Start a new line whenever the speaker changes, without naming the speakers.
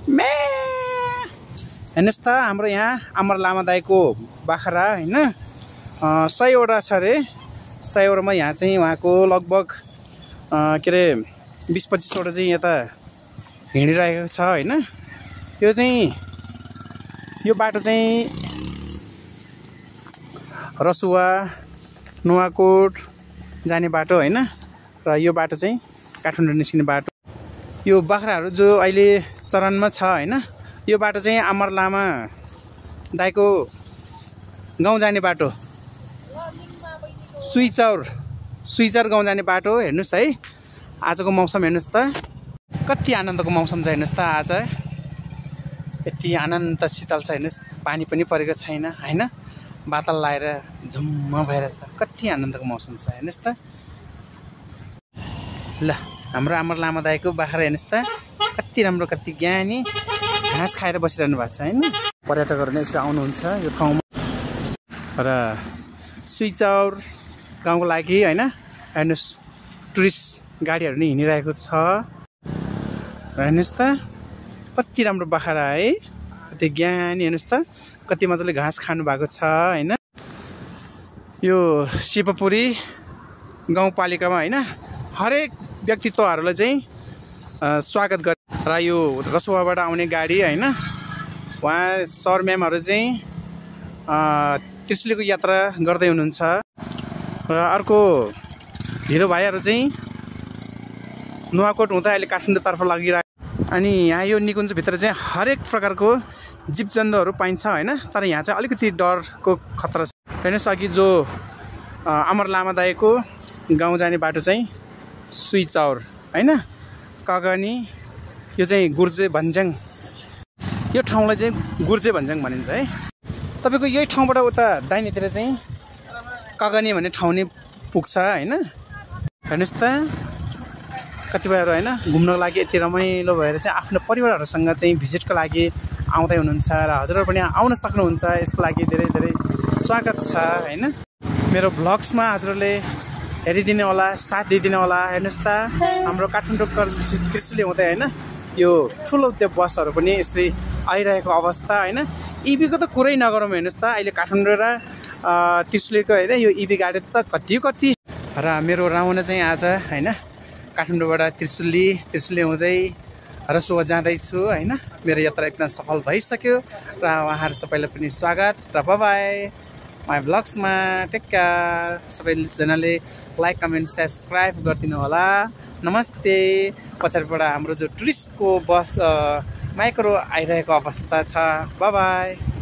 मे हेर्नुहोस् त हाम्रो यहाँ अमर लामा दाईको बाख्रा होइन 100वटा छ अरे। 100वटामा यहाँ चाहिँ उहाँको लगभग के अरे 20-25वटा चाहिँ यता हिँडिरहेको छ होइन। यो चाहिँ यो बाटो चाहिँ रसुवा नुवाकोट जाने बाटो होइन। र यो बाटो चाहिँ काठमाडौँ निस्किने बाटो। यो बाख्राहरू जो अहिले चरणमा छ होइन, यो बाटो चाहिँ अमर लामा दाईको गाउँ जाने बाटो। सुइचर गाउँ जाने बाटो। हेर्नुहोस् है आजको मौसम हेर्नुहोस् त, कति आनन्दको मौसम छ हेर्नुहोस् त। आज यति आनन्द शीतल छ हेर्नुहोस्। पानी पनि परेको छैन होइन, बादल लाएर झुम्म भएर छ। कति आनन्दको मौसम छ हेर्नुहोस् त। ल हाम्रो अमर लामा दाईको बाख्रा हेर्नुहोस् त, कति राम्रो कति ज्ञानी, घाँस खाएर बसिरहनु भएको छ होइन। पर्यटकहरू नै यसरी आउनुहुन्छ यो ठाउँमा। र सुइचौर गाउँको लागि होइन हेर्नुहोस् टुरिस्ट गाडीहरू नै हिँडिरहेको छ। हेर्नुहोस् त कति राम्रो बाख्रा है, कति ज्ञानी। हेर्नुहोस् त कति मजाले घाँस खानु भएको छ होइन। यो शिवपुरी गाउँपालिकामा होइन हरेक व्यक्तित्वहरूलाई चाहिँ स्वागत गरे। र यो रसुवाबाट आउने गाडी होइन, उहाँ सर म्यामहरू चाहिँ त्रिशुलीको यात्रा गर्दै हुनुहुन्छ। र अर्को हिरो भाइहरू चाहिँ नुवाकोट हुँदा अहिले काठमाडौँतर्फ लागिरहेको। अनि यहाँ यो निकुञ्जभित्र चाहिँ हरेक प्रकारको जीवजन्तुहरू पाइन्छ होइन। तर यहाँ चाहिँ अलिकति डरको खतरा छ। हेर्नुहोस् अघि जो अमर लामा दाईको गाउँ जाने बाटो चाहिँ सुइचौर होइन, कगनी, यो चाहिँ गुर्जे भन्ज्याङ। यो ठाउँलाई चाहिँ गुर्जे भन्ज्याङ भनिन्छ है। तपाईँको यही ठाउँबाट उता दाहिनेतिर चाहिँ कगनी भन्ने ठाउँ नै पुग्छ होइन। हेर्नुहोस् त कतिपयहरू होइन घुम्नको लागि यति रमाइलो भएर चाहिँ आफ्नो परिवारहरूसँग चाहिँ भिजिटको लागि आउँदै हुनुहुन्छ। र हजुरहरू पनि आउन सक्नुहुन्छ, यसको लागि धेरै धेरै स्वागत छ होइन। मेरो भ्लग्समा हजुरहरूले हेरिदिने होला, साथ दिइदिने होला। हेर्नुहोस् त हाम्रो काठमाडौँ त्रिशुली हुँदै होइन यो ठुलो त्यो बसहरू पनि यसरी आइरहेको अवस्था होइन। इभीको त कुरै नगरौँ हेर्नुहोस् त, अहिले काठमाडौँ र त्रिशुलीको होइन यो इभी गाडी त कति। र मेरो राउन्ड चाहिँ आज होइन काठमाडौँबाट त्रिशुली हुँदै रसुवा जाँदैछु होइन। मेरो यात्रा एकदम सफल भइसक्यो र उहाँहरू सबैलाई पनि स्वागत र बाई माई भ्लग्समा। Take care. सबैजनाले लाइक कमेन्ट सब्सक्राइब गरिदिनु होला। नमस्ते। पछाडिबाट हाम्रो जो टुरिस्टको बस माइक्रो आइरहेको अवस्था छ। बाई।